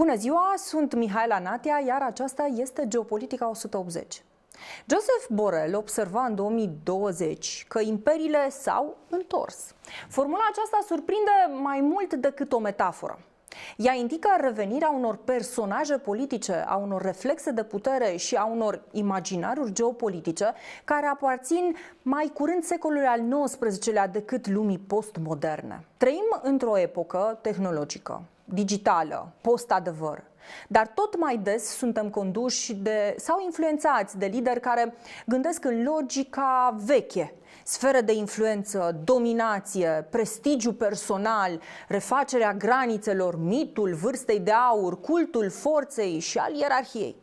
Bună ziua, sunt Mihaela Natea, iar aceasta este Geopolitica 180. Joseph Borrell observa în 2020 că imperiile s-au întors. Formula aceasta surprinde mai mult decât o metaforă. Ea indică revenirea unor personaje politice, a unor reflexe de putere și a unor imaginaruri geopolitice care aparțin mai curând secolului al XIX-lea decât lumii postmoderne. Trăim într-o epocă tehnologică, digitală, post-adevăr. Dar tot mai des suntem conduși sau influențați de lideri care gândesc în logica veche. Sferă de influență, dominație, prestigiu personal, refacerea granițelor, mitul vârstei de aur, cultul forței și al ierarhiei.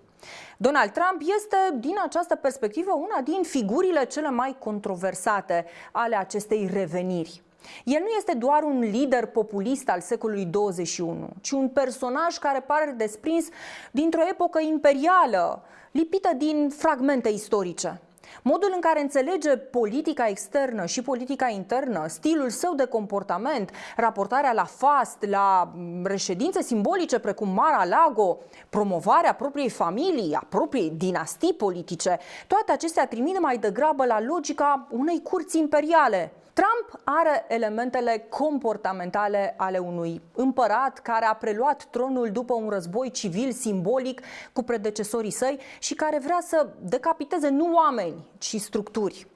Donald Trump este, din această perspectivă, una din figurile cele mai controversate ale acestei reveniri. El nu este doar un lider populist al secolului 21, ci un personaj care pare desprins dintr-o epocă imperială, lipită din fragmente istorice. Modul în care înțelege politica externă și politica internă, stilul său de comportament, raportarea la fast, la reședințe simbolice precum Mar-a-Lago, promovarea propriei familii, a propriei dinastii politice, toate acestea trimit mai degrabă la logica unei curți imperiale. Trump are elementele comportamentale ale unui împărat care a preluat tronul după un război civil simbolic cu predecesorii săi și care vrea să decapiteze nu oameni, ci structuri.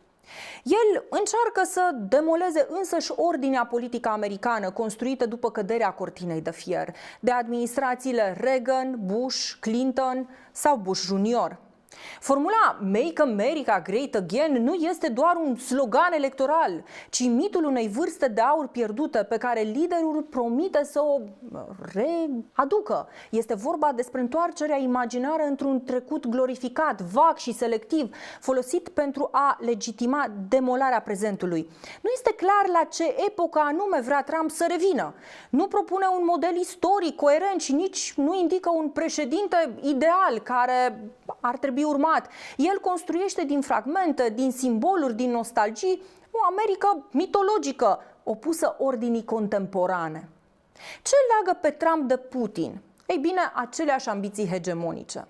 El încearcă să demoleze însăși ordinea politică americană construită după căderea cortinei de fier de administrațiile Reagan, Bush, Clinton sau Bush Junior. Formula Make America Great Again nu este doar un slogan electoral, ci mitul unei vârste de aur pierdute pe care liderul promite să o readucă. Este vorba despre întoarcerea imaginară într-un trecut glorificat, vag și selectiv, folosit pentru a legitima demolarea prezentului. Nu este clar la ce epocă anume vrea Trump să revină. Nu propune un model istoric coerent și nici nu indică un președinte ideal care ar trebui urmat. El construiește din fragmente, din simboluri, din nostalgii, o Americă mitologică, opusă ordinii contemporane. Ce leagă pe Trump de Putin? Ei bine, aceleași ambiții hegemonice.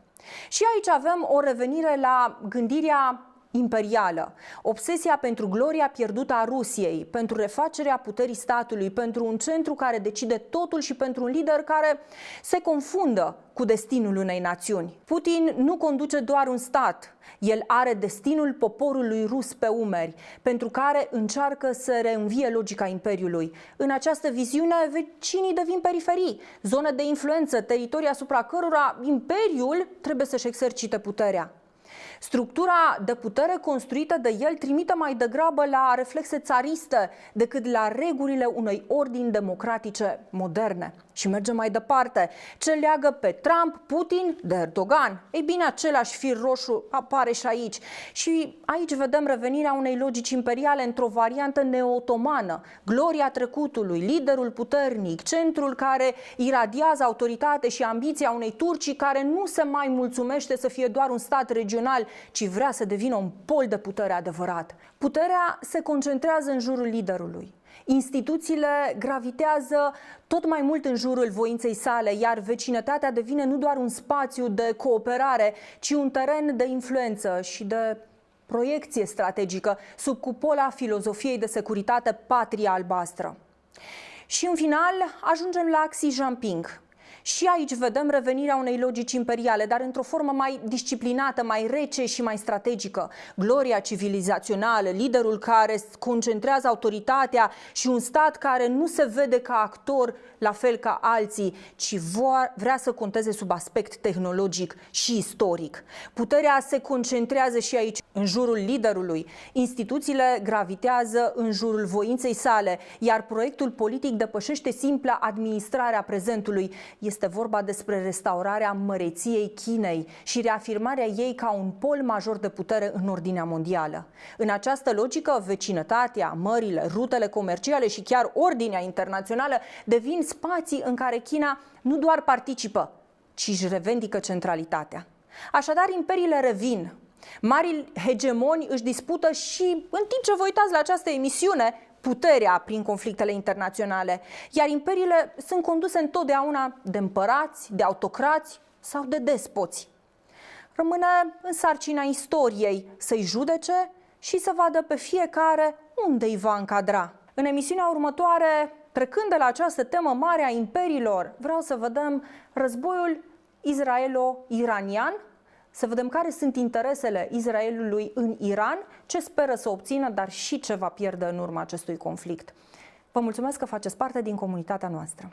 Și aici avem o revenire la gândirea imperială, obsesia pentru gloria pierdută a Rusiei, pentru refacerea puterii statului, pentru un centru care decide totul și pentru un lider care se confundă cu destinul unei națiuni. Putin nu conduce doar un stat, el are destinul poporului rus pe umeri, pentru care încearcă să reînvie logica imperiului. În această viziune, vecinii devin periferii, zone de influență, teritorii asupra cărora imperiul trebuie să-și exercite puterea. Structura de putere construită de el trimite mai degrabă la reflexe țariste decât la regulile unei ordini democratice moderne. Și mergem mai departe. Ce leagă pe Trump, Putin de Erdogan? Ei bine, același fir roșu apare și aici. Și aici vedem revenirea unei logici imperiale într-o variantă neo-otomană. Gloria trecutului, liderul puternic, centrul care iradiază autoritate și ambiția unei Turcii care nu se mai mulțumește să fie doar un stat regional, ci vrea să devină un pol de putere adevărat. Puterea se concentrează în jurul liderului. Instituțiile gravitează tot mai mult în jurul voinței sale, iar vecinătatea devine nu doar un spațiu de cooperare, ci un teren de influență și de proiecție strategică sub cupola filozofiei de securitate Patria Albastră. Și în final ajungem la Xi Jinping. Și aici vedem revenirea unei logici imperiale, dar într-o formă mai disciplinată, mai rece și mai strategică. Gloria civilizațională, liderul care concentrează autoritatea și un stat care nu se vede ca actor la fel ca alții, ci vrea să conteze sub aspect tehnologic și istoric. Puterea se concentrează și aici în jurul liderului. Instituțiile gravitează în jurul voinței sale, iar proiectul politic depășește simpla administrarea prezentului. Este vorba despre restaurarea măreției Chinei și reafirmarea ei ca un pol major de putere în ordinea mondială. În această logică, vecinătatea, mările, rutele comerciale și chiar ordinea internațională devin spații în care China nu doar participă, ci își revendică centralitatea. Așadar, imperiile revin. Marii hegemoni își dispută și, în timp ce vă uitați la această emisiune, puterea prin conflictele internaționale, iar imperiile sunt conduse întotdeauna de împărați, de autocrați sau de despoți. Rămâne în sarcina istoriei să-i judece și să vadă pe fiecare unde îi va încadra. În emisiunea următoare, trecând de la această temă mare a imperiilor, vreau să vedem războiul israelo-iranian, să vedem care sunt interesele Israelului în Iran, ce speră să obțină, dar și ce va pierde în urma acestui conflict. Vă mulțumesc că faceți parte din comunitatea noastră.